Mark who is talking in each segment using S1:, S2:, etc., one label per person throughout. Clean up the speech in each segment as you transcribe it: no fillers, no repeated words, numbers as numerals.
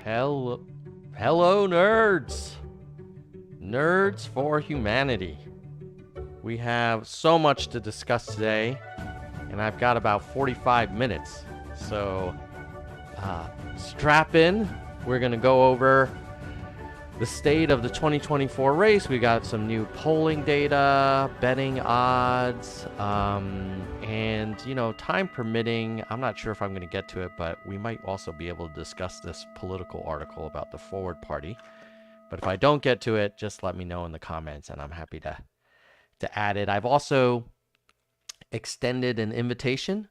S1: Hello, nerds! Nerds for Humanity. We have so much to discuss today, and I've got about 45 minutes. So, strap in. We're going to go over the state of the 2024 race. We got some new polling data, betting odds, and, time permitting, I'm not sure if I'm going to get to it, but we might also be able to discuss this political article about the Forward Party. But if I don't get to it, just let me know in the comments, and I'm happy to add it. I've also extended an invitation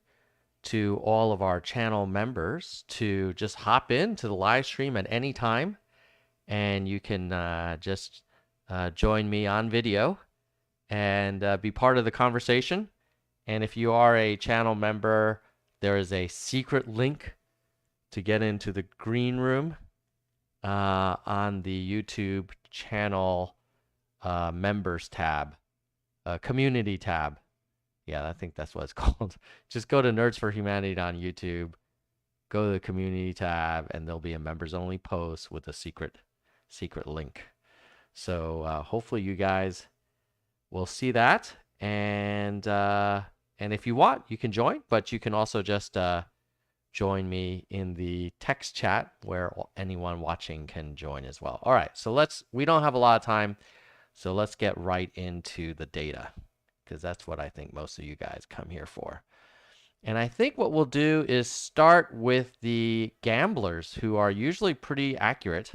S1: to all of our channel members to just hop into the live stream at any time, and you can just join me on video and be part of the conversation. And if you are a channel member, there is a secret link to get into the green room on the YouTube channel members tab, community tab. Yeah, I think that's what it's called. Just go to Nerds for Humanity on YouTube, go to the community tab, and there'll be a members only post with a secret link. So hopefully you guys will see that, and if you want, you can join, but you can also just join me in the text chat where anyone watching can join as well. All right, so we don't have a lot of time, so let's get right into the data, because that's what I think most of you guys come here for. And I think what we'll do is start with the gamblers, who are usually pretty accurate,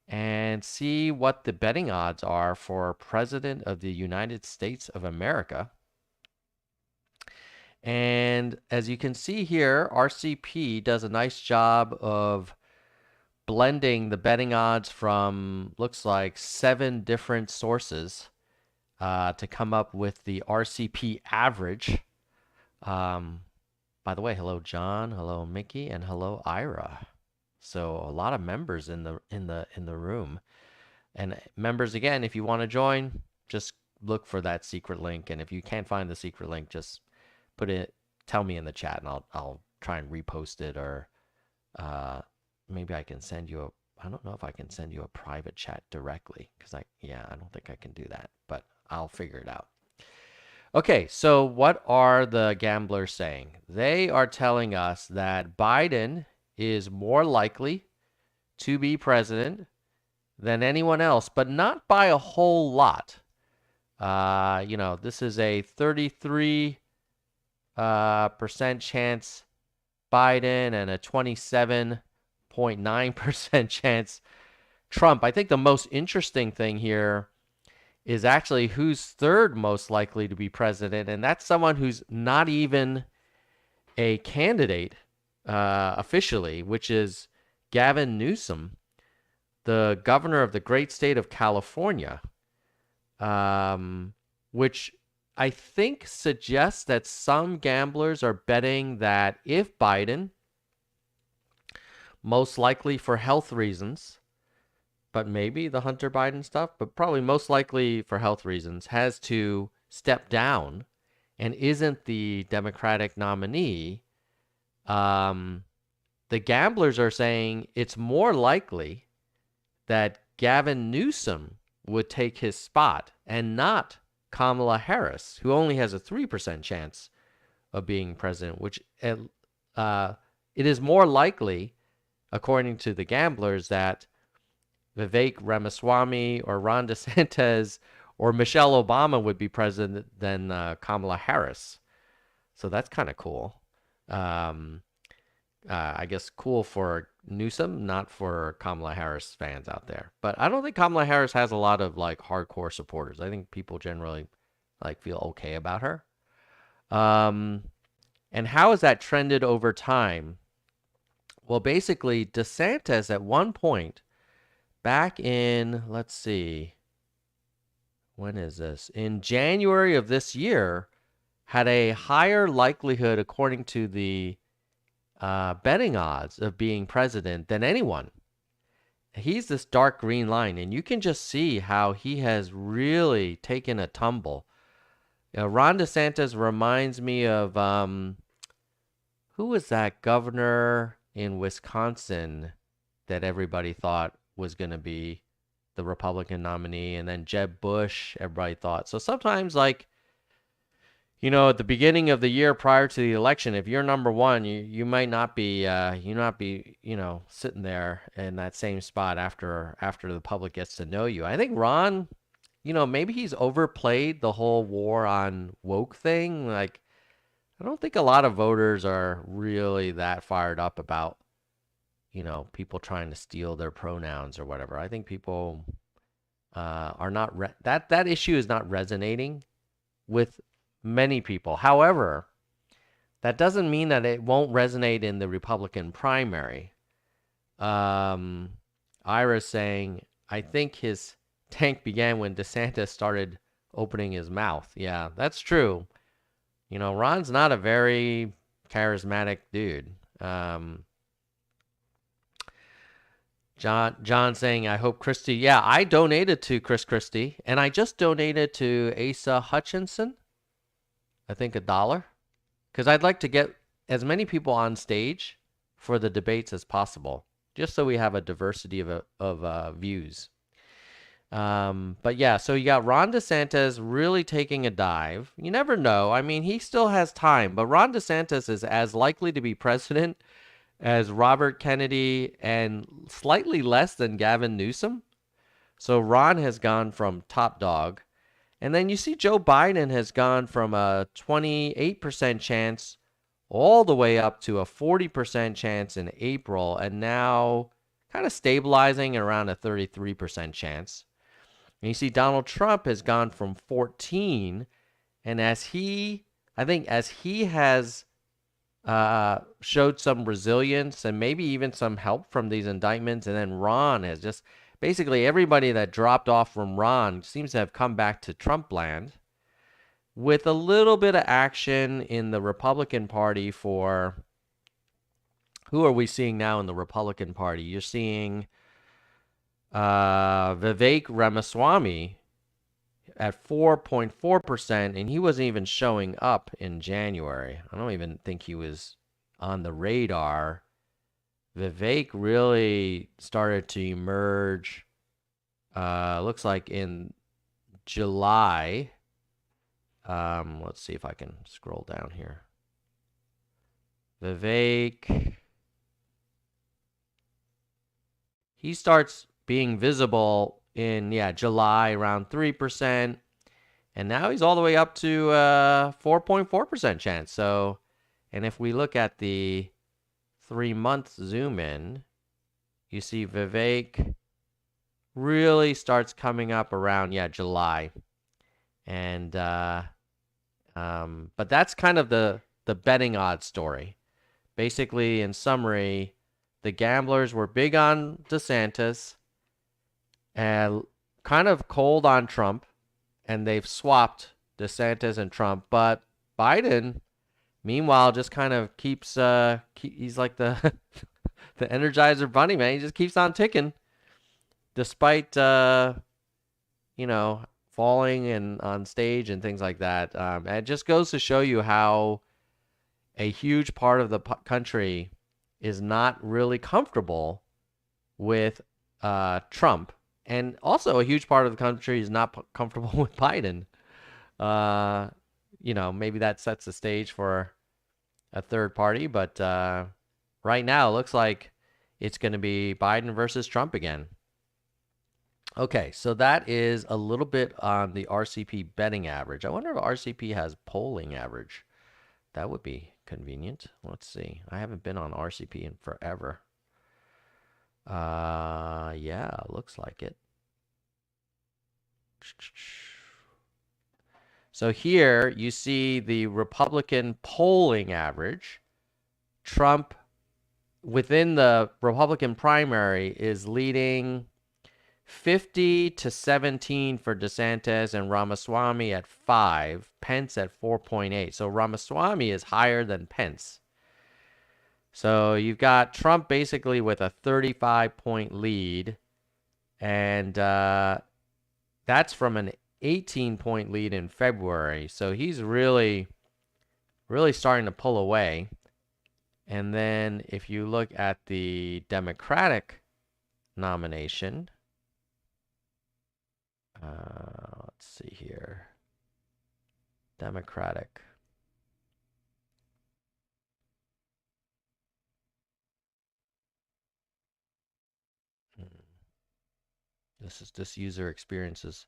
S1: and see what the betting odds are for President of the United States of America. And as you can see here, RCP does a nice job of blending the betting odds from, looks like, 7 different sources to come up with the RCP average. By the way, hello John, hello Mickey, and hello Ira. So a lot of members in the room. And members, again, if you want to join, just look for that secret link. And if you can't find the secret link, just tell me in the chat, and I'll try and repost it, or maybe I can send you I don't know if I can send you a private chat directly, because I don't think I can do that, but I'll figure it out. Okay, so what are the gamblers saying? They are telling us that Biden is more likely to be president than anyone else, but not by a whole lot. This is a 33% chance Biden and a 27.9% chance Trump. I think the most interesting thing here is actually who's third most likely to be president, and that's someone who's not even a candidate officially, which is Gavin Newsom, the governor of the great state of California, which I think suggests that some gamblers are betting that if Biden, most likely for health reasons, but maybe the Hunter Biden stuff, but probably most likely for health reasons, has to step down and isn't the Democratic nominee, the gamblers are saying it's more likely that Gavin Newsom would take his spot and not Kamala Harris, who only has a 3% chance of being president, which it is more likely, according to the gamblers, that Vivek Ramaswamy or Ron DeSantis or Michelle Obama would be president than Kamala Harris. So that's kind of cool. I guess cool for Newsom, not for Kamala Harris fans out there. But I don't think Kamala Harris has a lot of hardcore supporters. I think people generally feel okay about her. And how has that trended over time? Well, basically, DeSantis at one point back in, let's see, when is this? In January of this year, had a higher likelihood, according to the betting odds, of being president than anyone. He's this dark green line, and you can just see how he has really taken a tumble. Ron DeSantis reminds me of, who was that governor in Wisconsin that everybody thought was going to be the Republican nominee, and then Jeb Bush, everybody thought. So sometimes, like, at the beginning of the year prior to the election, if you're number one, you might not be sitting there in that same spot after the public gets to know you. I think Ron, maybe he's overplayed the whole war on woke thing. Like, I don't think a lot of voters are really that fired up about, people trying to steal their pronouns or whatever. I think people are not that issue is not resonating with many people. However, that doesn't mean that it won't resonate in the Republican primary. Ira's saying, I think his tank began when DeSantis started opening his mouth. Yeah, that's true. Ron's not a very charismatic dude. John saying, I hope Christie. Yeah, I donated to Chris Christie, and I just donated to Asa Hutchinson. I think $1, because I'd like to get as many people on stage for the debates as possible, just so we have a diversity of views. But yeah, so you got Ron DeSantis really taking a dive. You never know. I mean, he still has time, but Ron DeSantis is as likely to be president as Robert Kennedy and slightly less than Gavin Newsom. So Ron has gone from top dog. And then you see Joe Biden has gone from a 28% chance all the way up to a 40% chance in April, and now kind of stabilizing around a 33% chance. And you see Donald Trump has gone from 14, and as he has showed some resilience and maybe even some help from these indictments, and then Ron has just basically everybody that dropped off from Ron seems to have come back to Trump land, with a little bit of action in the Republican Party for who are we seeing now in the Republican Party? You're seeing Vivek Ramaswamy at 4.4%, and he wasn't even showing up in January. I don't even think he was on the radar. Vivek really started to emerge, looks like in July. Let's see if I can scroll down here. Vivek, he starts being visible in, July around 3%. And now he's all the way up to 4.4% chance. So, and if we look at the 3-month zoom in, you see Vivek really starts coming up around, July. And, but that's kind of the betting odds story. Basically, in summary, the gamblers were big on DeSantis and kind of cold on Trump, and they've swapped DeSantis and Trump. But Biden, meanwhile, just kind of keeps, he's like the the Energizer Bunny, man. He just keeps on ticking, despite, falling and on stage and things like that. It just goes to show you how a huge part of the country is not really comfortable with Trump. And also a huge part of the country is not comfortable with Biden. Maybe that sets the stage for a third party. But right now, it looks like it's going to be Biden versus Trump again. Okay, so that is a little bit on the RCP betting average. I wonder if RCP has polling average. That would be convenient. Let's see. I haven't been on RCP in forever. Yeah, looks like it. So here you see the Republican polling average. Trump, within the Republican primary, is leading 50-17 for DeSantis and Ramaswamy at 5, Pence at 4.8. So Ramaswamy is higher than Pence. So you've got Trump basically with a 35-point lead, and that's from an 18-point lead in February. So he's really, really starting to pull away. And then if you look at the Democratic nomination. Let's see here. Democratic. This user experience is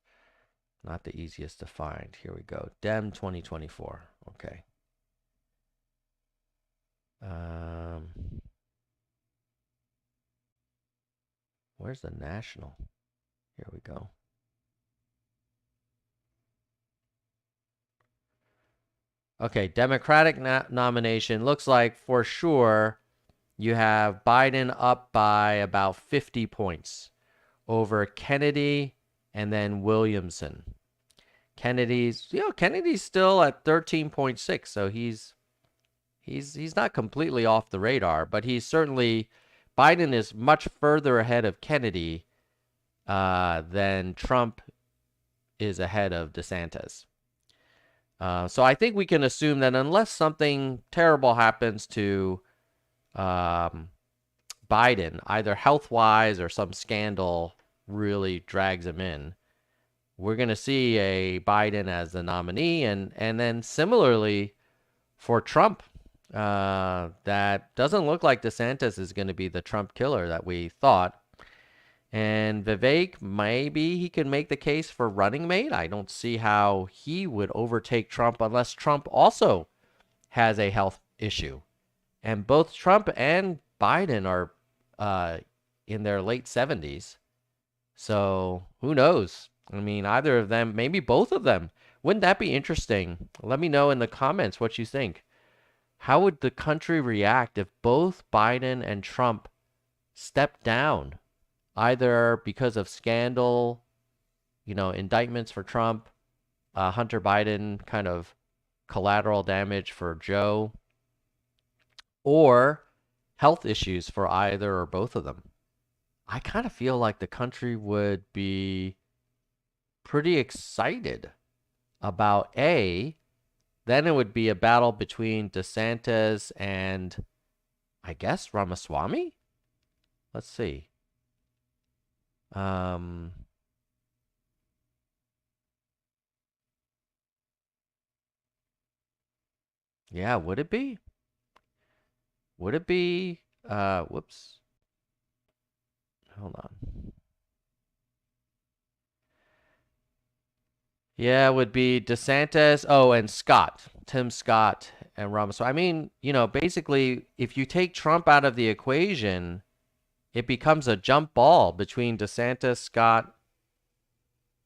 S1: not the easiest to find. Here we go. Dem 2024. Okay. Where's the national? Here we go. Okay, Democratic nomination. Looks like for sure you have Biden up by about 50 points over Kennedy and then Williamson. Kennedy's still at 13.6, so he's not completely off the radar, but he's certainly Biden is much further ahead of Kennedy than Trump is ahead of DeSantis. So I think we can assume that unless something terrible happens to Biden, either health-wise or some scandal really drags him in, we're going to see a Biden as the nominee. And then similarly for Trump, that doesn't look like DeSantis is going to be the Trump killer that we thought. And Vivek, maybe he can make the case for running mate. I don't see how he would overtake Trump unless Trump also has a health issue. And both Trump and Biden are in their late 70s. So who knows? I mean, either of them, maybe both of them. Wouldn't that be interesting? Let me know in the comments what you think. How would the country react if both Biden and Trump stepped down? Either because of scandal, indictments for Trump, Hunter Biden kind of collateral damage for Joe, or health issues for either or both of them. I kind of feel like the country would be pretty excited about then it would be a battle between DeSantis and, I guess, Ramaswamy? Let's see. Yeah, would it be? Would it be, whoops. Hold on. Yeah, it would be DeSantis, and Scott, Tim Scott and Ramaswamy. I mean, basically, if you take Trump out of the equation, it becomes a jump ball between DeSantis, Scott.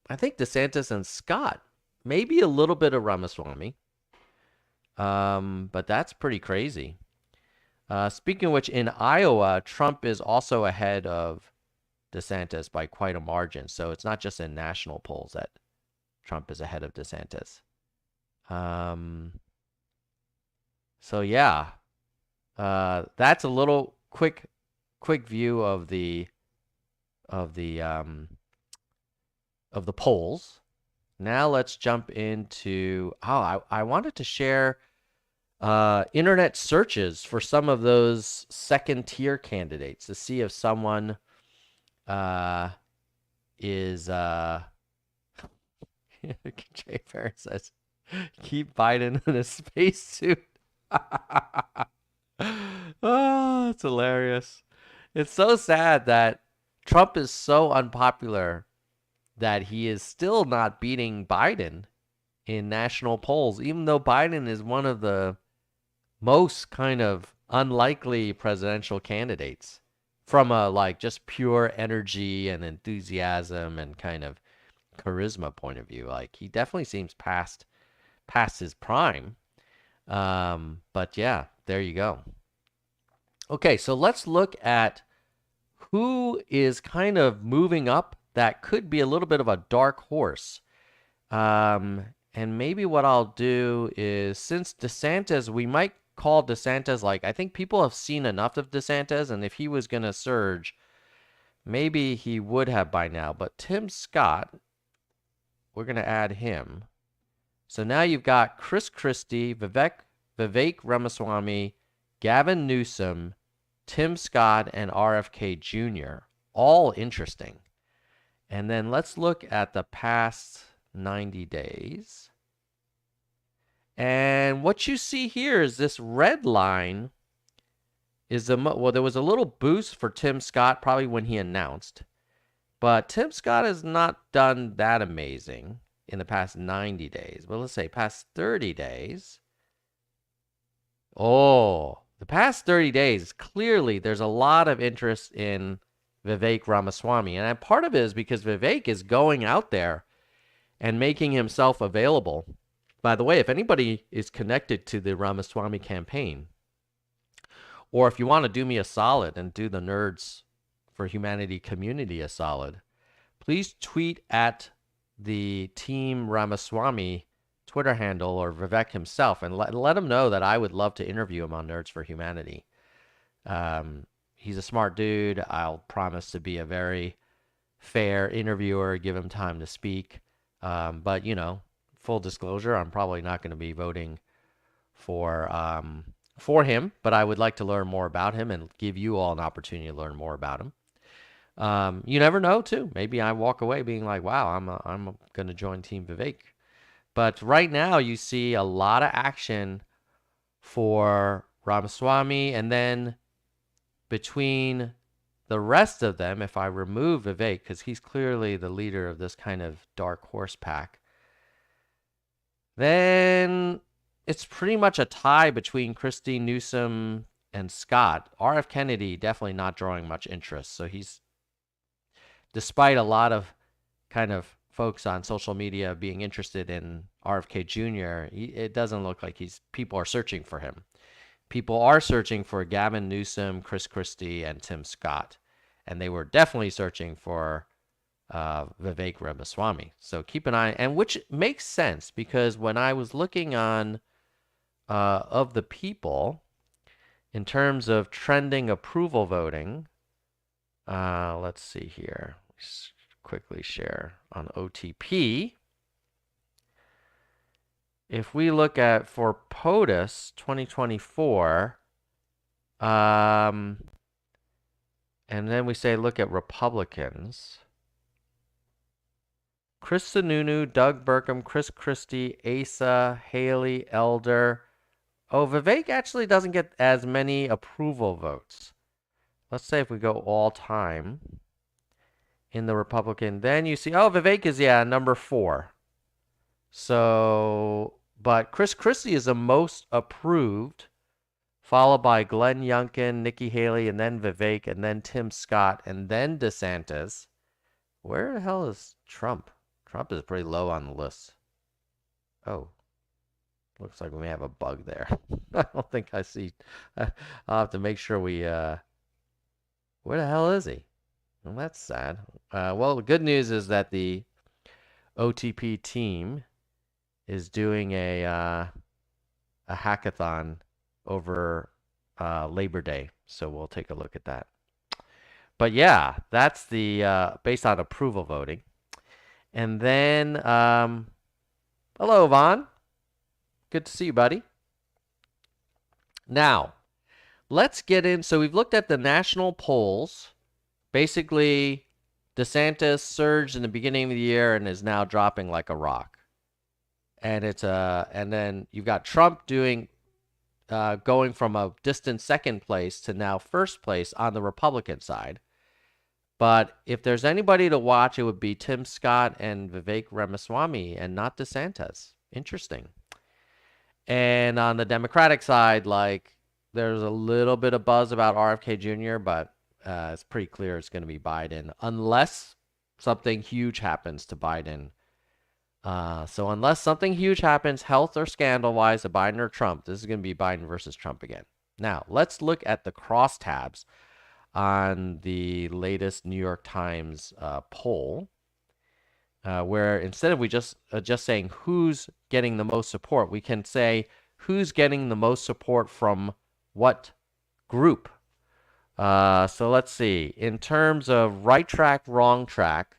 S1: I think DeSantis and Scott, maybe a little bit of Ramaswamy. But that's pretty crazy. Speaking of which, in Iowa, Trump is also ahead of DeSantis by quite a margin. So it's not just in national polls that Trump is ahead of DeSantis. So yeah, that's a little quick view of the polls. Now let's jump into I wanted to share internet searches for some of those second tier candidates to see if someone is Jay Farron says keep Biden in a spacesuit. Oh, it's hilarious. It's so sad that Trump is so unpopular that he is still not beating Biden in national polls, even though Biden is one of the most kind of unlikely presidential candidates from a just pure energy and enthusiasm and kind of charisma point of view. Like he definitely seems past his prime. But yeah, there you go. Okay, so let's look at who is kind of moving up that could be a little bit of a dark horse. And maybe what I'll do is, since DeSantis, we might call DeSantis, I think people have seen enough of DeSantis, and if he was going to surge, maybe he would have by now. But Tim Scott, we're going to add him. So now you've got Chris Christie, Vivek Ramaswamy, Gavin Newsom, Tim Scott, and RFK Jr. all interesting. And then let's look at the past 90 days. And what you see here is this red line is well, there was a little boost for Tim Scott probably when he announced. But Tim Scott has not done that amazing in the past 90 days. But let's say past 30 days. Oh, the past 30 days, clearly there's a lot of interest in Vivek Ramaswamy. And part of it is because Vivek is going out there and making himself available. By the way, if anybody is connected to the Ramaswamy campaign, or if you want to do me a solid and do the Nerds for Humanity community a solid, please tweet at the Team Ramaswamy Twitter handle or Vivek himself and let him know that I would love to interview him on Nerds for Humanity. He's a smart dude. I'll promise to be a very fair interviewer, give him time to speak. But, you know, full disclosure, I'm probably not going to be voting for him, but I would like to learn more about him and give you all an opportunity to learn more about him. You never know, too. Maybe I walk away being like, wow, I'm going to join Team Vivek. But right now, you see a lot of action for Ramaswamy, and then between the rest of them, if I remove Vivek, because he's clearly the leader of this kind of dark horse pack, then it's pretty much a tie between Christie, Newsom, and Scott. R.F. Kennedy definitely not drawing much interest. So he's, despite a lot of kind of folks on social media being interested in RFK Jr., it doesn't look like people are searching for him. People are searching for Gavin Newsom, Chris Christie, and Tim Scott. And they were definitely searching for Vivek Ramaswamy. So keep an eye, and which makes sense because when I was looking on of the people in terms of trending approval voting, let's see here. Let's quickly share on OTP. If we look at for POTUS 2024, and then we say look at Republicans. Chris Sununu, Doug Burkham, Chris Christie, Asa, Haley, Elder. Oh, Vivek actually doesn't get as many approval votes. Let's say if we go all time in the Republican, then you see, oh, Vivek is, yeah, number 4. So, but Chris Christie is the most approved, followed by Glenn Youngkin, Nikki Haley, and then Vivek, and then Tim Scott, and then DeSantis. Where the hell is Trump? Trump is pretty low on the list. Oh, looks like we may have a bug there. I don't think I see. I'll have to make sure we, where the hell is he? Well, that's sad. Well, the good news is that the OTP team is doing a hackathon over Labor Day. So we'll take a look at that. But yeah, that's the based on approval voting. And then, hello, Vaughn. Good to see you, buddy. Now, let's get in. So we've looked at the national polls. Basically, DeSantis surged in the beginning of the year and is now dropping like a rock. And it's and then you've got Trump doing going from a distant second place to now first place on the Republican side. But if there's anybody to watch, it would be Tim Scott and Vivek Ramaswamy and not DeSantis. Interesting. And on the Democratic side, like there's a little bit of buzz about RFK Jr., but it's pretty clear it's going to be Biden unless something huge happens to Biden. So unless something huge happens, health or scandal-wise, to Biden or Trump, this is going to be Biden versus Trump again. Now, let's look at the crosstabs on the latest New York Times poll, where instead of we just saying who's getting the most support, we can say who's getting the most support from what group. So let's see. In terms of right track, wrong track,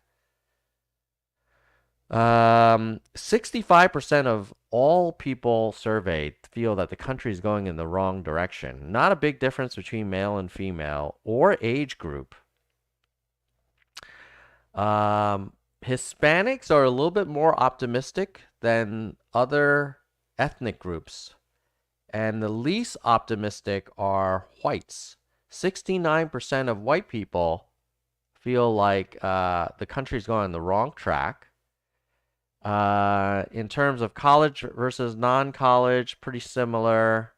S1: 65% of all people surveyed feel that the country is going in the wrong direction. Not a big difference between male and female or age group. Hispanics are a little bit more optimistic than other ethnic groups, and the least optimistic are whites. 69% of white people feel like the country's going on the wrong track. In terms of college versus non-college, pretty similar.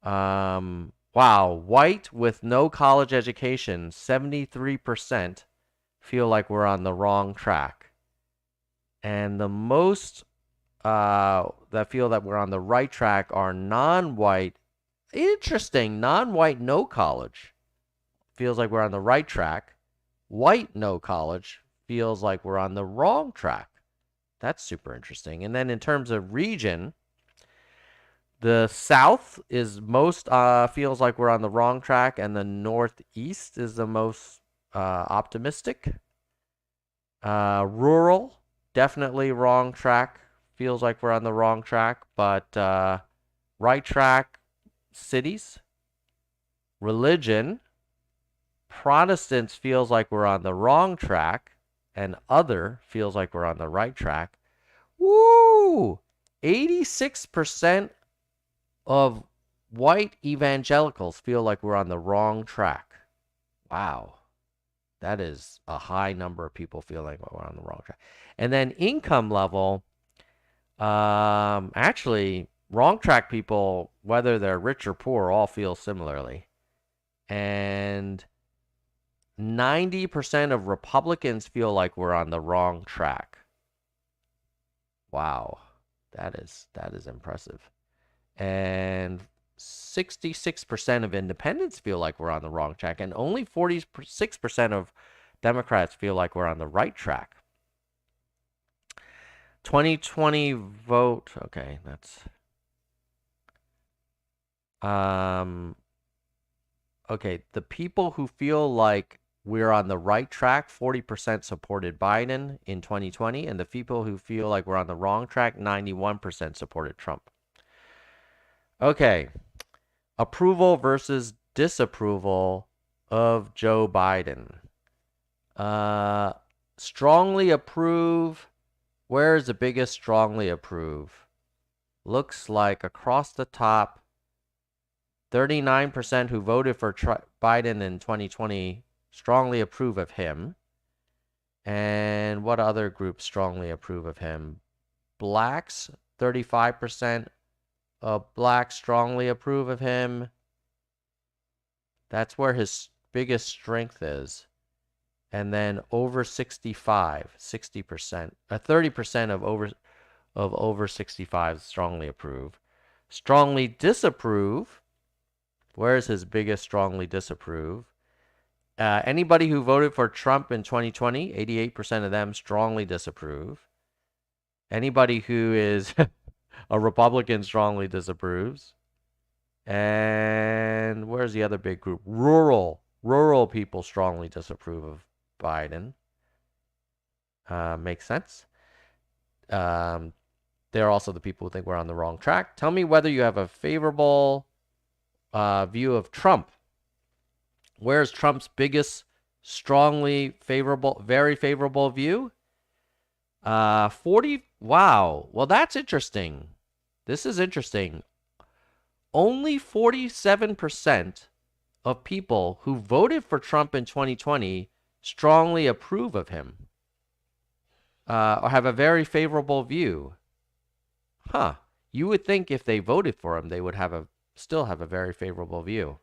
S1: Wow, white with no college education, 73% feel like we're on the wrong track. And the most that feel that we're on the right track are non-white. Interesting, non-white, no college feels like we're on the right track. White, no college feels like we're on the wrong track. That's super interesting. And then in terms of region, the South is most feels like we're on the wrong track, and the Northeast is the most optimistic. Rural, definitely wrong track. Feels like we're on the wrong track, but right track, cities. Religion, Protestants feels like we're on the wrong track, and other feels like we're on the right track. Woo! 86% of white evangelicals feel like we're on the wrong track. Wow. That is a high number of people feeling like we're on the wrong track. And then income level, actually, wrong track people, whether they're rich or poor, all feel similarly. And 90% of Republicans feel like we're on the wrong track. Wow. That is impressive. And 66% of independents feel like we're on the wrong track, and only 46% of Democrats feel like we're on the right track. 2020 vote. Okay, that's okay, the people who feel like we're on the right track, 40% supported Biden in 2020, and the people who feel like we're on the wrong track, 91% supported Trump. Okay, approval versus disapproval of Joe Biden. Strongly approve. Where is the biggest strongly approve? Looks like across the top, 39% who voted for Biden in 2020 strongly approve of him. And what other groups strongly approve of him? Blacks, 35% of blacks strongly approve of him. That's where his biggest strength is. And then over 65, 60%, 30% of over 65 strongly approve. Strongly disapprove. Where's his biggest strongly disapprove? Anybody who voted for Trump in 2020, 88% of them strongly disapprove. Anybody who is a Republican strongly disapproves. And where's the other big group? Rural people strongly disapprove of Biden. Makes sense. They're also the people who think we're on the wrong track. Tell me whether you have a favorable view of Trump. Where's Trump's biggest strongly favorable, very favorable view? 40. Wow. Well, that's interesting. This is interesting. Only 47% of people who voted for Trump in 2020 strongly approve of him or have a very favorable view. Huh. You would think if they voted for him, they would still have a very favorable view.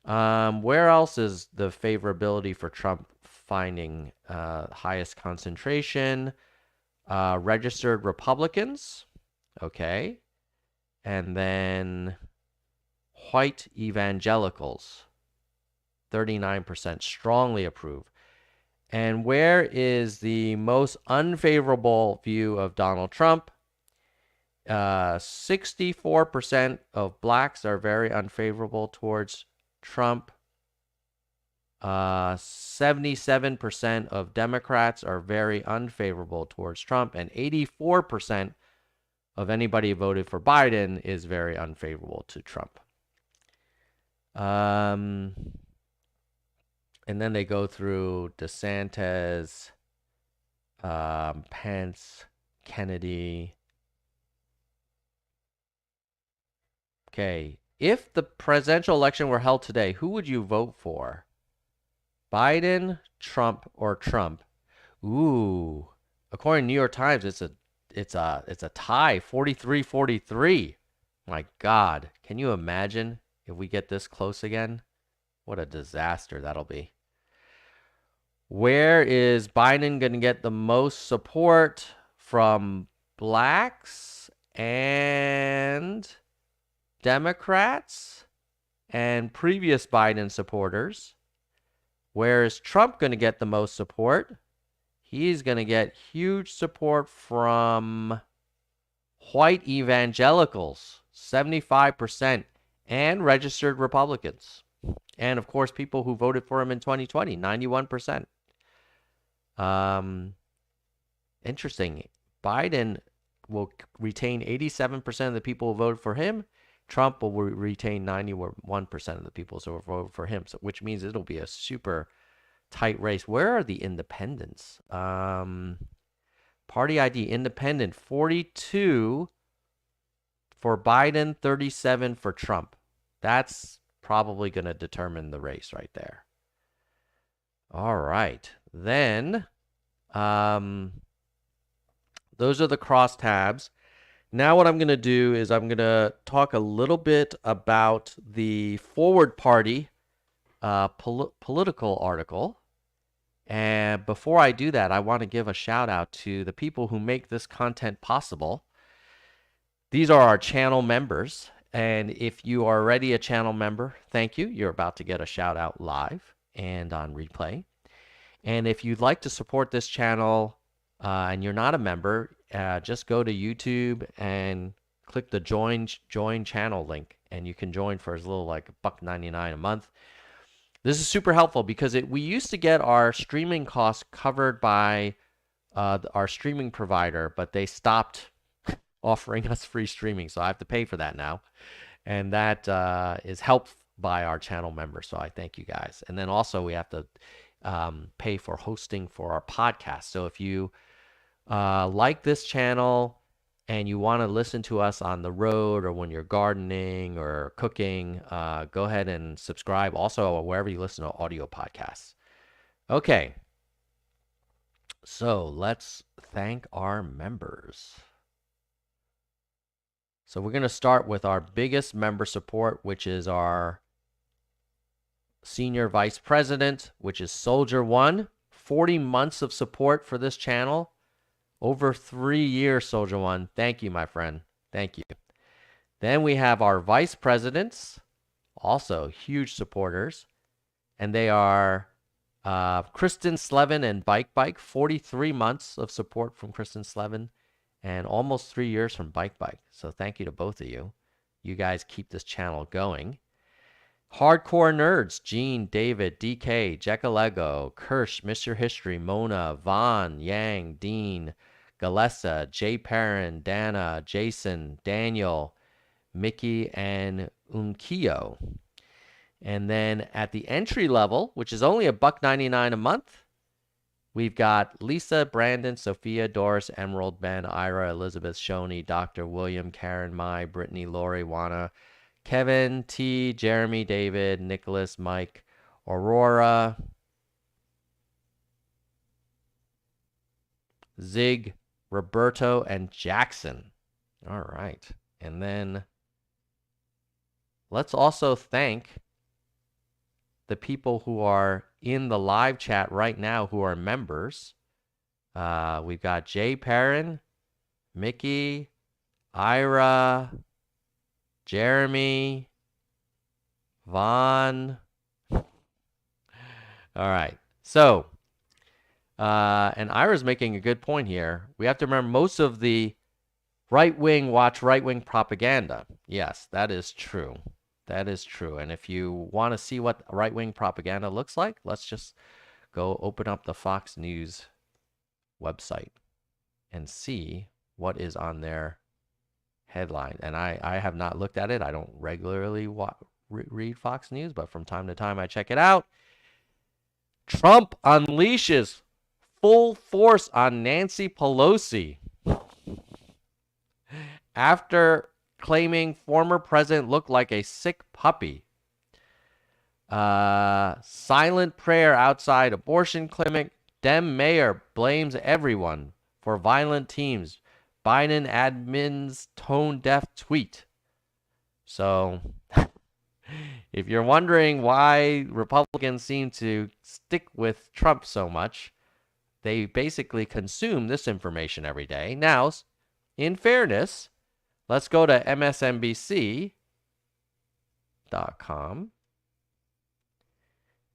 S1: Where else is the favorability for Trump finding highest concentration? Registered Republicans. Okay. And then white evangelicals. 39% strongly approve. And where is the most unfavorable view of Donald Trump? 64% of blacks are very unfavorable towards Trump. 77% of Democrats are very unfavorable towards Trump, and 84% of anybody who voted for Biden is very unfavorable to Trump. And then they go through DeSantis, Pence, Kennedy. Okay. If the presidential election were held today, who would you vote for? Biden, Trump, or Trump? Ooh. According to New York Times, it's a tie, 43-43. My God. Can you imagine if we get this close again? What a disaster that'll be. Where is Biden going to get the most support from blacks and Democrats and previous Biden supporters? Where is Trump going to get the most support? He's going to get huge support from white evangelicals, 75%, and registered Republicans. And of course, people who voted for him in 2020, 91%. Interesting. Biden will retain 87% of the people who voted for him. Trump will retain 91% of the people who voted for him, so, which means it'll be a super tight race. Where are the independents? Party ID independent, 42 for Biden, 37 for Trump. That's probably going to determine the race right there. All right. Then those are the crosstabs. Now what I'm going to do is I'm going to talk a little bit about the Forward Party political article. And before I do that, I want to give a shout out to the people who make this content possible. These are our channel members. And if you are already a channel member, thank you. You're about to get a shout out live and on replay. And if you'd like to support this channel and you're not a member, just go to YouTube and click the join channel link, and you can join for as little like $1.99 a month. This is super helpful because we used to get our streaming costs covered by our streaming provider, but they stopped offering us free streaming, so I have to pay for that now. And that is helped by our channel members, so I thank you guys. And then also we have to pay for hosting for our podcast. So if you like this channel and you want to listen to us on the road or when you're gardening or cooking, go ahead and subscribe. Also, wherever you listen to audio podcasts. Okay. So let's thank our members. So we're going to start with our biggest member support, which is our senior vice president, which is Soldier One. 40 months of support for this channel. Over 3 years, Soldier One. Thank you, my friend. Thank you. Then we have our vice presidents, also huge supporters. And they are Kristen Slevin and Bike. 43 months of support from Kristen Slevin and almost 3 years from Bike. So thank you to both of you. You guys keep this channel going. Hardcore Nerds, Gene, David, DK, Jekalego, Kirsch, Mr. History, Mona, Vaughn, Yang, Dean, Galessa, Jay Perrin, Dana, Jason, Daniel, Mickey, and Unkio. And then at the entry level, which is only $1.99 a month, we've got Lisa, Brandon, Sophia, Doris, Emerald, Ben, Ira, Elizabeth, Shoni, Dr. William, Karen, Mai, Brittany, Lori, Wana, Kevin, T, Jeremy, David, Nicholas, Mike, Aurora, Zig, Roberto, and Jackson. All right. And then let's also thank the people who are in the live chat right now who are members. We've got Jay Perrin, Mickey, Ira, Jeremy, Vaughn. All right. So, and Ira's making a good point here. We have to remember most of the right wing watch right wing propaganda. Yes, that is true. That is true. And if you want to see what right wing propaganda looks like, let's just go open up the Fox News website and see what is on their headline. And I have not looked at it. I don't regularly read Fox News, but from time to time I check it out. Trump unleashes full force on Nancy Pelosi after claiming former president looked like a sick puppy. Silent prayer outside abortion clinic. Dem mayor blames everyone for violent teams. Biden admin's tone-deaf tweet. So, if you're wondering why Republicans seem to stick with Trump so much, they basically consume this information every day. Now, in fairness, let's go to MSNBC.com.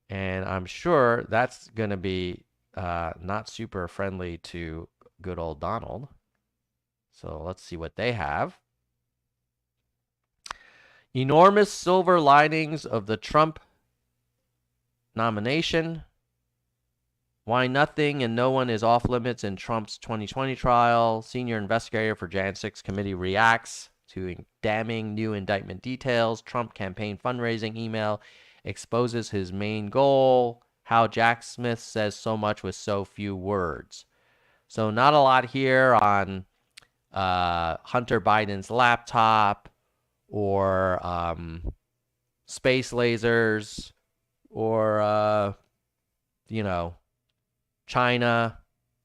S1: And I'm sure that's going to be not super friendly to good old Donald. So let's see what they have. Enormous silver linings of the Trump nomination. Why nothing and no one is off limits in Trump's 2020 trial. Senior investigator for Jan 6 committee reacts to damning new indictment details. Trump campaign fundraising email exposes his main goal. How Jack Smith says so much with so few words. So not a lot here on Hunter Biden's laptop or space lasers or, China,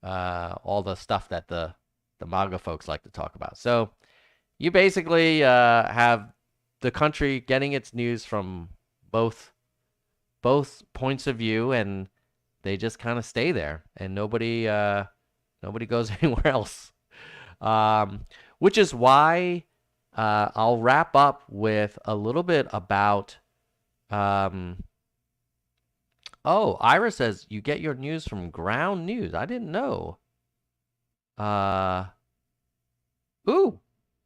S1: all the stuff that the MAGA folks like to talk about. So you basically have the country getting its news from both points of view, and they just kind of stay there, and nobody goes anywhere else. Which is why I'll wrap up with a little bit about. Oh, Ira says you get your news from Ground News. I didn't know. Ooh,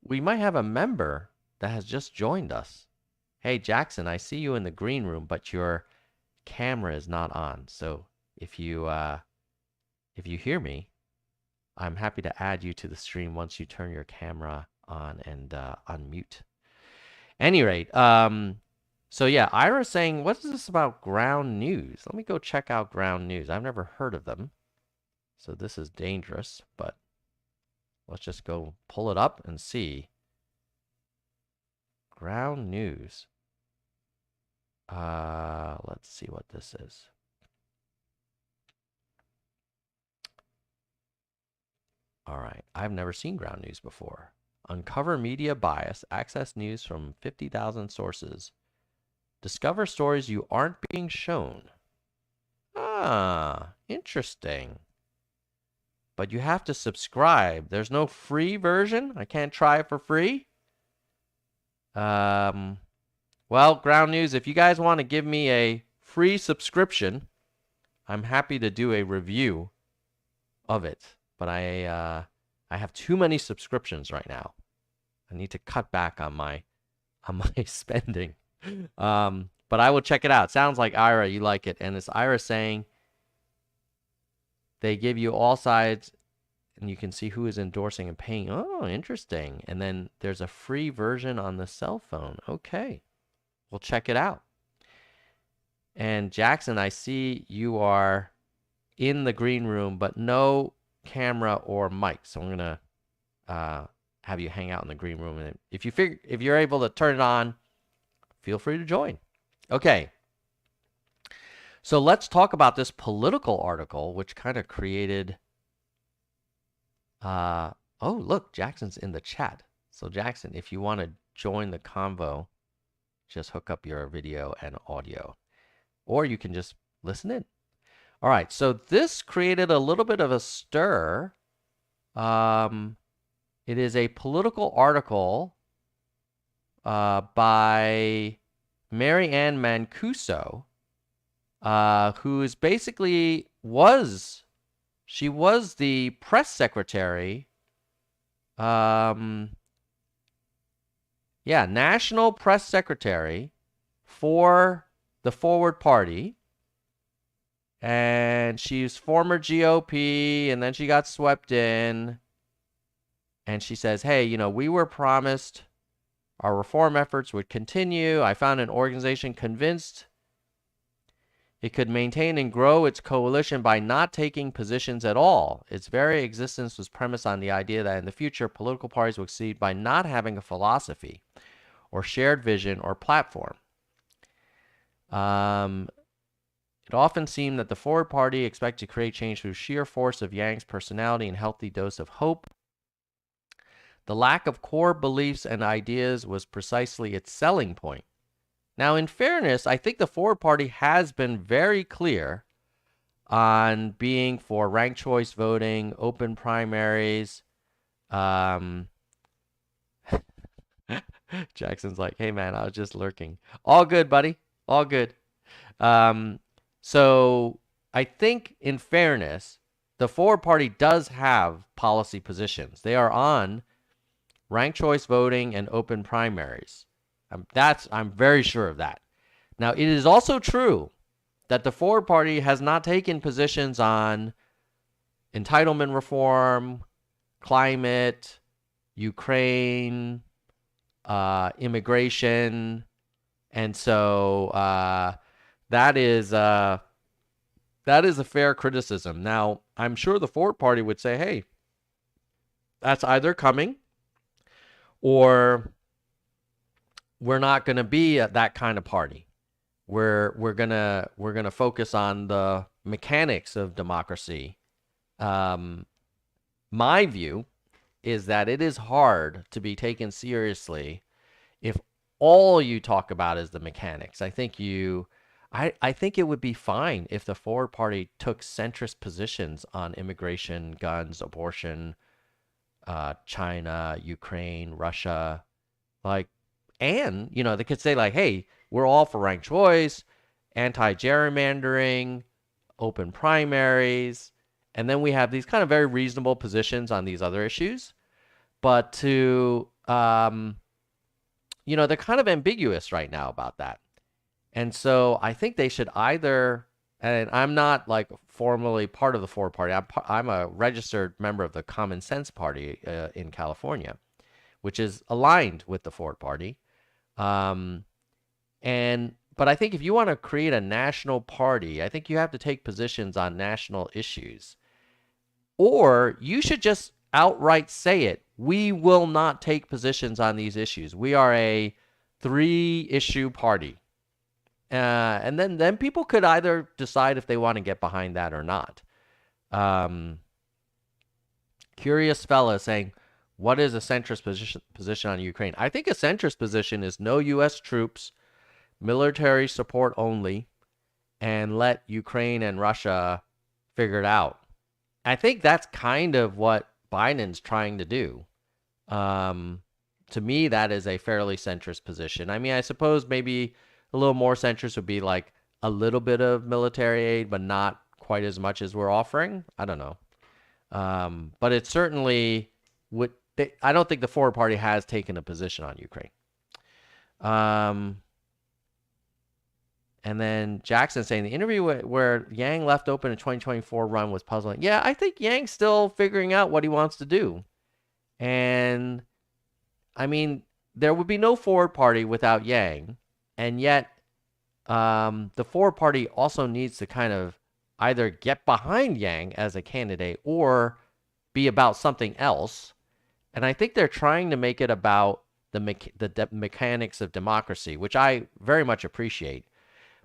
S1: we might have a member that has just joined us. Hey, Jackson, I see you in the green room, but your camera is not on. So if you hear me, I'm happy to add you to the stream once you turn your camera on and unmute. Any rate, so yeah, Ira's saying, what is this about Ground News? Let me go check out Ground News. I've never heard of them. So this is dangerous, but let's just go pull it up and see. Ground News. Let's see what this is. All right, I've never seen Ground News before. Uncover media bias, access news from 50,000 sources. Discover stories you aren't being shown. Ah, interesting. But you have to subscribe. There's no free version? I can't try it for free? Well, Ground News, if you guys want to give me a free subscription, I'm happy to do a review of it. But I have too many subscriptions right now. I need to cut back on my spending. But I will check it out. Sounds like Ira, you like it. And it's Ira saying they give you all sides and you can see who is endorsing and paying. Oh, interesting. And then there's a free version on the cell phone. Okay. We'll check it out. And Jackson, I see you are in the green room, but no camera or mic. So I'm going to have you hang out in the green room. And if you're able to turn it on, feel free to join. Okay. So let's talk about this political article, which kind of created. Oh, look, Jackson's in the chat. So Jackson, if you want to join the convo, just hook up your video and audio, or you can just listen in. All right. So this created a little bit of a stir. It is a political article by Mary Ann Mancuso, who is basically she was the press secretary, national press secretary for the Forward Party. And she's former GOP, and then she got swept in. And she says, hey, we were promised our reform efforts would continue. I found an organization convinced It could maintain and grow its coalition by not taking positions at all. Its very existence was premised on the idea that in the future, political parties would succeed by not having a philosophy or shared vision or platform. It often seemed that the Forward Party expected to create change through sheer force of Yang's personality and healthy dose of hope. The lack of core beliefs and ideas was precisely its selling point. Now, in fairness, I think the Forward Party has been very clear on being for ranked choice voting, open primaries. Jackson's like, hey man, I was just lurking. All good, buddy. All good. So I think in fairness, the Forward Party does have policy positions. They are on ranked choice voting and open primaries. I'm very sure of that. Now, it is also true that the Forward Party has not taken positions on entitlement reform, climate, Ukraine, immigration, and so that is a fair criticism. Now, I'm sure the Forward Party would say, "Hey, that's either coming, or we're not going to be that kind of party. We're gonna focus on the mechanics of democracy." My view is that it is hard to be taken seriously if all you talk about is the mechanics. I think it would be fine if the Forward Party took centrist positions on immigration, guns, abortion, China, Ukraine, Russia, and they could say like, hey, we're all for ranked choice, anti-gerrymandering, open primaries, and then we have these kind of very reasonable positions on these other issues. But they're kind of ambiguous right now about that. And so I think they should either, and I'm not like formally part of the Forward Party. I'm a registered member of the Common Sense Party in California, which is aligned with the Forward Party. But I think if you want to create a national party, I think you have to take positions on national issues. Or you should just outright say it. We will not take positions on these issues. We are a 3-issue party. And then people could either decide if they want to get behind that or not. Curious fella saying, what is a centrist position on Ukraine? I think a centrist position is no U.S. troops, military support only, and let Ukraine and Russia figure it out. I think that's kind of what Biden's trying to do. To me, that is a fairly centrist position. I mean, I suppose maybe a little more centrist would be like a little bit of military aid, but not quite as much as we're offering. I don't know. But it certainly would. I don't think the Forward Party has taken a position on Ukraine. And then Jackson saying the interview where Yang left open a 2024 run was puzzling. Yeah, I think Yang's still figuring out what he wants to do. And I mean, there would be no Forward Party without Yang. And yet, the Forward Party also needs to kind of either get behind Yang as a candidate or be about something else. And I think they're trying to make it about the mechanics of democracy, which I very much appreciate.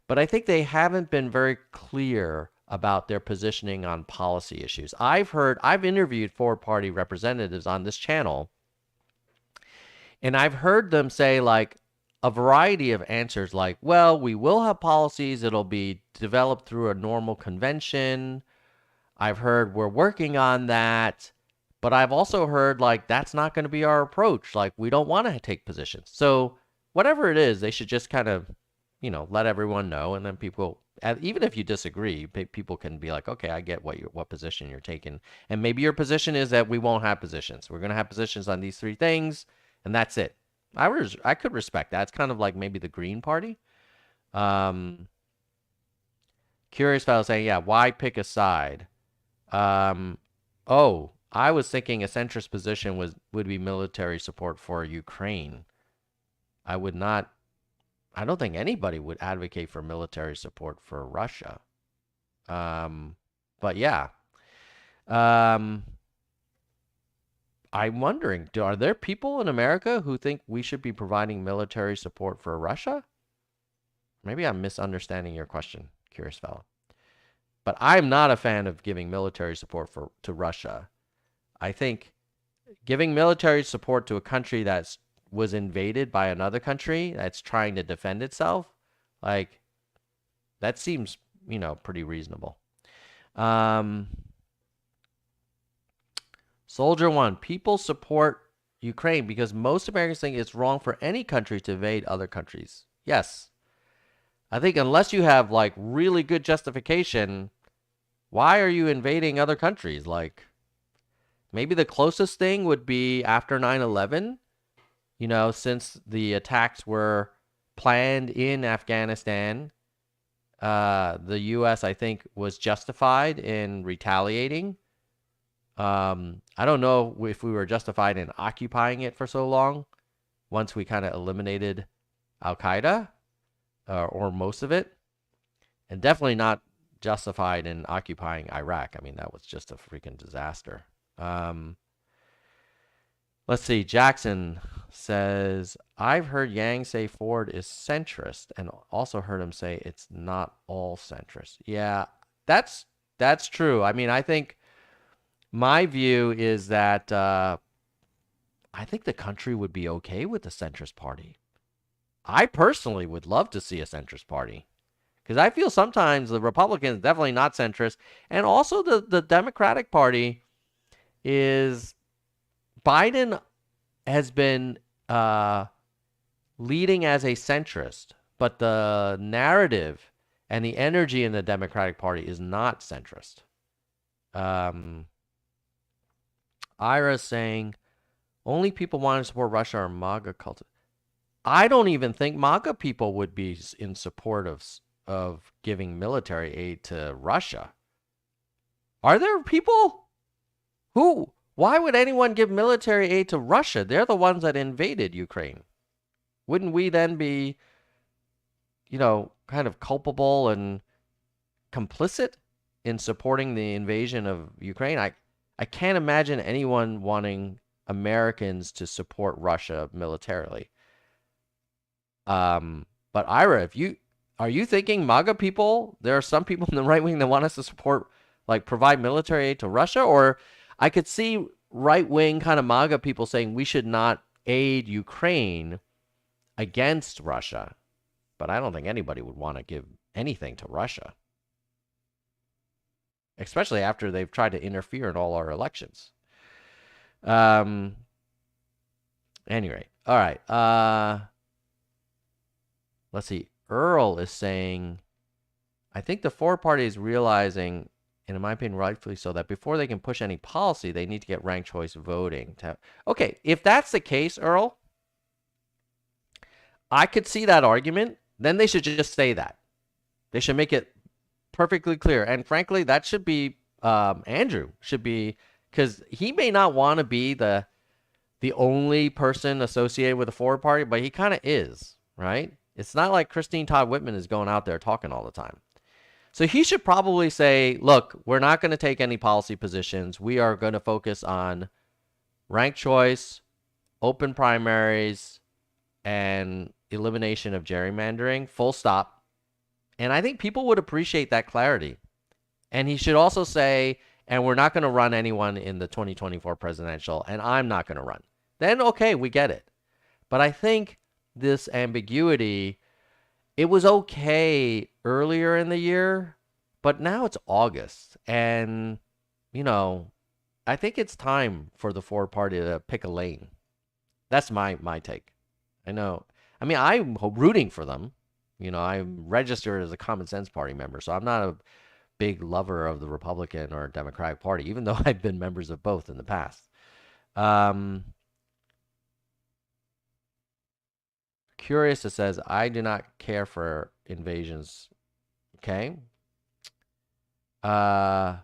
S1: But I think they haven't been very clear about their positioning on policy issues. I've interviewed Forward Party representatives on this channel, and I've heard them say like a variety of answers like, well, we will have policies. It'll be developed through a normal convention. I've heard we're working on that. But I've also heard like that's not going to be our approach. Like we don't want to take positions. So whatever it is, they should just kind of, let everyone know. And then people, even if you disagree, people can be like, okay, I get what position you're taking. And maybe your position is that we won't have positions. We're going to have positions on these 3 things. And that's it. I could respect that. It's kind of like maybe the Green Party. Curious fellow saying, yeah, why pick a side? I was thinking a centrist position would be military support for Ukraine. I would not I don't think anybody would advocate for military support for Russia. But yeah, um, I'm wondering, are there people in America who think we should be providing military support for Russia? Maybe I'm misunderstanding your question, curious fellow. But I'm not a fan of giving military support to Russia. I think giving military support to a country that was invaded by another country that's trying to defend itself, like that seems, pretty reasonable. Um, Soldier One, people support Ukraine because most Americans think it's wrong for any country to invade other countries. Yes. I think unless you have like really good justification, why are you invading other countries? Like maybe the closest thing would be after 9/11, since the attacks were planned in Afghanistan. The U.S., I think, was justified in retaliating. I don't know if we were justified in occupying it for so long once we kind of eliminated Al Qaeda or most of it, and definitely not justified in occupying Iraq. I mean, that was just a freaking disaster. Um, let's see. Jackson says, I've heard Yang say Ford is centrist and also heard him say it's not all centrist. Yeah, that's true. I mean, I think my view is that I think the country would be okay with the centrist party. I personally would love to see a centrist party because I feel sometimes the Republicans definitely not centrist, and also the Democratic Party is Biden has been leading as a centrist, but the narrative and the energy in the Democratic Party is not centrist. Ira's saying only people wanting to support Russia are MAGA cult. I don't even think MAGA people would be in support of giving military aid to Russia. Are there people who? Why would anyone give military aid to Russia? They're the ones that invaded Ukraine. Wouldn't we then be, kind of culpable and complicit in supporting the invasion of Ukraine? I can't imagine anyone wanting Americans to support Russia militarily. But Ira, are you thinking MAGA people? There are some people in the right wing that want us to support, like provide military aid to Russia, or I could see right wing kind of MAGA people saying we should not aid Ukraine against Russia. But I don't think anybody would want to give anything to Russia, especially after they've tried to interfere in all our elections. Anyway, all right. Let's see. Earl is saying, I think the four parties realizing, and in my opinion, rightfully so, that before they can push any policy, they need to get ranked choice voting. Okay, if that's the case, Earl, I could see that argument. Then they should just say that. They should make it perfectly clear. And frankly, that should be Andrew should be, because he may not want to be the only person associated with the Ford party, but he kind of is, right? It's not like Christine Todd Whitman is going out there talking all the time. So he should probably say, look, we're not going to take any policy positions. We are going to focus on ranked choice, open primaries, and elimination of gerrymandering, full stop. And I think people would appreciate that clarity. And he should also say, and we're not going to run anyone in the 2024 presidential, and I'm not going to run. Then, okay, we get it. But I think this ambiguity, it was okay earlier in the year, but now it's August. And, I think it's time for the Ford party to pick a lane. That's my take. I know. I mean, I'm rooting for them. I'm registered as a Common Sense Party member, so I'm not a big lover of the Republican or Democratic Party, even though I've been members of both in the past. Curious, it says, I do not care for invasions. Okay. JW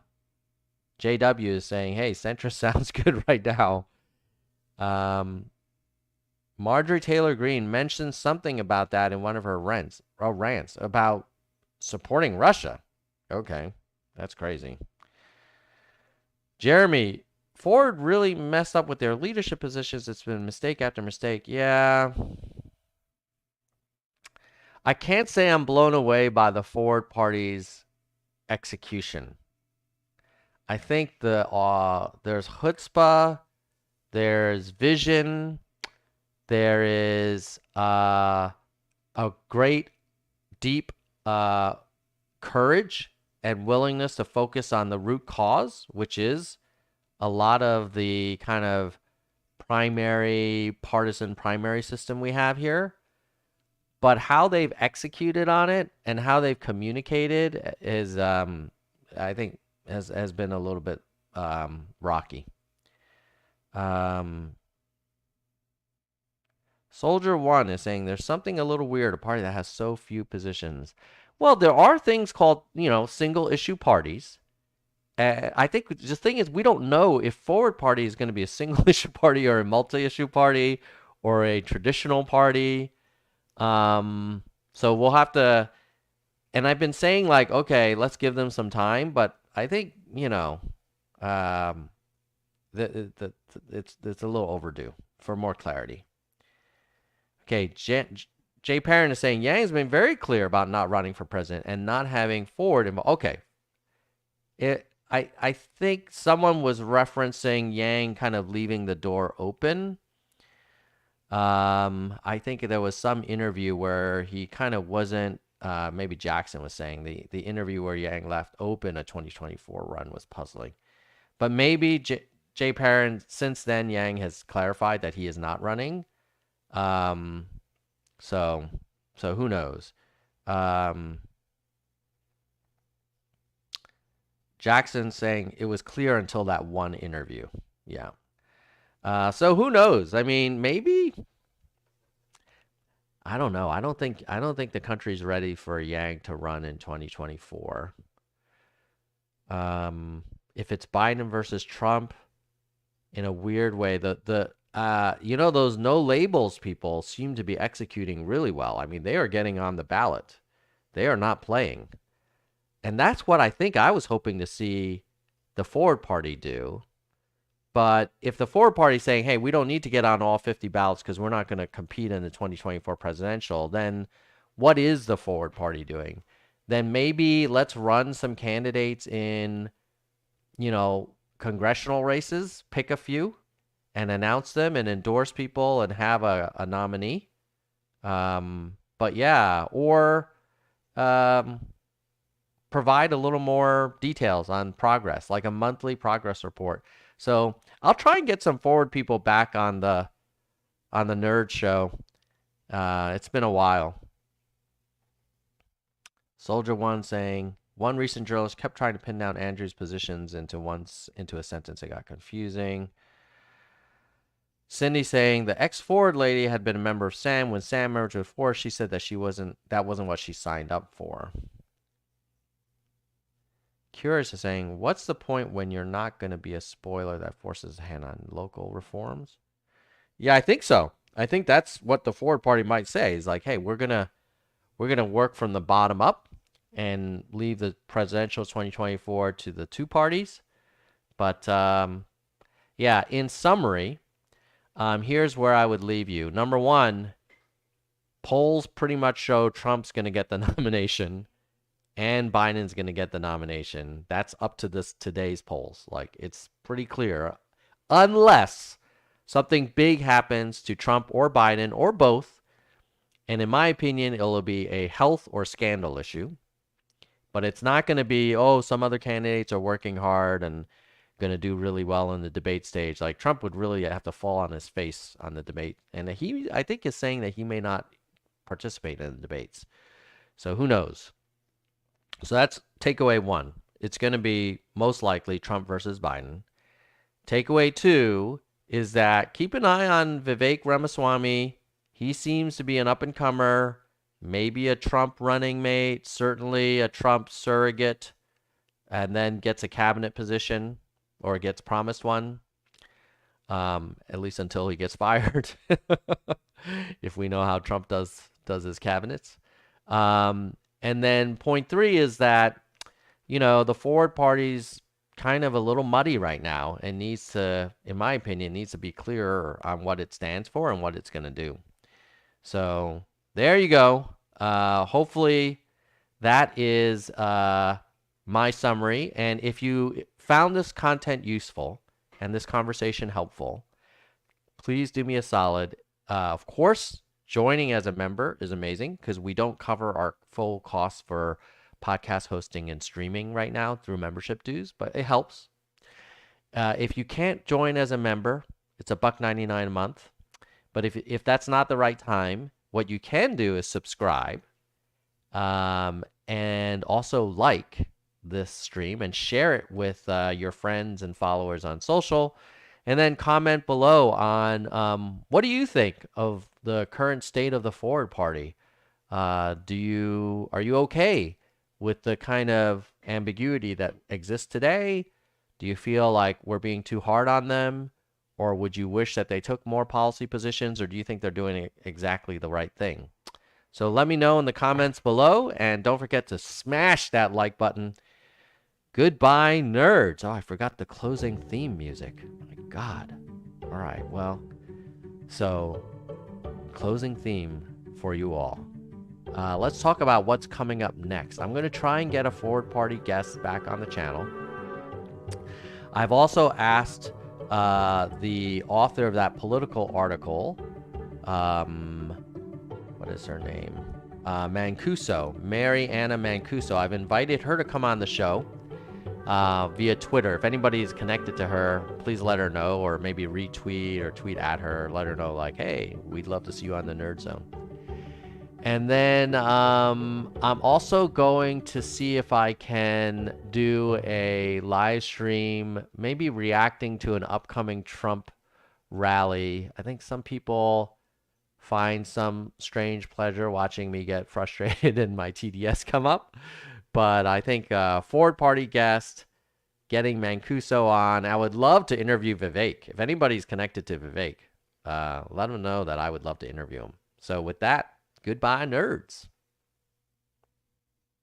S1: is saying, hey, centrist sounds good right now. Marjorie Taylor Greene mentioned something about that in one of her rants about supporting Russia. Okay, that's crazy. Jeremy, Ford really messed up with their leadership positions. It's been mistake after mistake. Yeah. I can't say I'm blown away by the Ford party's execution. I think there's chutzpah, there's vision, there is a great deep courage and willingness to focus on the root cause, which is a lot of the kind of partisan primary system we have here. But how they've executed on it and how they've communicated is, I think, has been a little bit rocky. Soldier One is saying there's something a little weird, a party that has so few positions. Well, there are things called, single issue parties. I think the thing is we don't know if Forward Party is going to be a single issue party or a multi-issue party or a traditional party. So we'll have to, and I've been saying like, okay, let's give them some time, but I think, it's a little overdue for more clarity. Okay, Jay Perrin is saying Yang's been very clear about not running for president and not having Ford involved. Okay. I think someone was referencing Yang kind of leaving the door open. I think there was some interview where he kind of wasn't, maybe Jackson was saying the interview where Yang left open a 2024 run was puzzling. But maybe Jay Perrin, since then, Yang has clarified that he is not running. So who knows? Jackson saying it was clear until that one interview. Yeah. So who knows? I mean, maybe. I don't know. I don't think the country's ready for Yang to run in 2024. If it's Biden versus Trump, in a weird way, those no labels people seem to be executing really well. I mean, they are getting on the ballot. They are not playing. And that's what I think I was hoping to see the Ford Party do. But if the Ford Party is saying, hey, we don't need to get on all 50 ballots because we're not going to compete in the 2024 presidential, then what is the Ford Party doing? Then maybe let's run some candidates in, congressional races, pick a few and announce them and endorse people and have a nominee. But yeah, or provide a little more details on progress, like a monthly progress report. So I'll try and get some Forward people back on the Nerd Show. It's been a while. Soldier One saying one recent journalist kept trying to pin down Andrew's positions into a sentence. It got confusing. Cindy saying the ex-Ford lady had been a member of SAM. When SAM merged with Ford, she said that that wasn't what she signed up for. Curious is saying, what's the point when you're not going to be a spoiler that forces a hand on local reforms? Yeah, I think so. I think that's what the Ford Party might say is like, hey, we're gonna work from the bottom up and leave the presidential 2024 to the two parties. But yeah, in summary, here's where I would leave you. Number one, polls pretty much show Trump's going to get the nomination and Biden's going to get the nomination. That's up to today's polls. Like, it's pretty clear. Unless something big happens to Trump or Biden or both. And in my opinion, it'll be a health or scandal issue. But it's not going to be, some other candidates are working hard and going to do really well in the debate stage. Like, Trump would really have to fall on his face on the debate. And I think, is saying that he may not participate in the debates. So who knows? So that's takeaway one. It's going to be most likely Trump versus Biden. Takeaway two is that keep an eye on Vivek Ramaswamy. He seems to be an up-and-comer, maybe a Trump running mate, certainly a Trump surrogate, and then gets a cabinet position or gets promised one, at least until he gets fired. if we know how Trump does his cabinets. And then point three is that the Forward Party's kind of a little muddy right now and needs to, in my opinion, needs to be clearer on what it stands for and what it's going to do. So there you go. Hopefully that is my summary. And if you found this content useful and this conversation helpful, please do me a solid. Of course, joining as a member is amazing because we don't cover our full costs for podcast hosting and streaming right now through membership dues, but it helps. If you can't join as a member, it's $1.99 a month. But if that's not the right time, what you can do is subscribe, and also like this stream and share it with your friends and followers on social. And then comment below on what do you think of the current state of the Forward Party? Are you okay with the kind of ambiguity that exists today? Do you feel like we're being too hard on them? Or would you wish that they took more policy positions? Or do you think they're doing exactly the right thing? So let me know in the comments below. And don't forget to smash that like button. Goodbye, nerds. Oh, I forgot the closing theme music. My God. All right, well, so closing theme for you all. Let's talk about what's coming up next. I'm going to try and get a Forward Party guest back on the channel. I've also asked the author of that political article, what is her name? Mancuso, Mary Anna Mancuso. I've invited her to come on the show via Twitter. If anybody is connected to her, please let her know, or maybe retweet or tweet at her. Let her know, like, hey, we'd love to see you on the Nerd Zone. And then I'm also going to see if I can do a live stream, maybe reacting to an upcoming Trump rally. I think some people find some strange pleasure watching me get frustrated and my TDS come up. But I think Forward Party guest, getting Mancuso on. I would love to interview Vivek. If anybody's connected to Vivek, let him know that I would love to interview him. So with that, goodbye, nerds.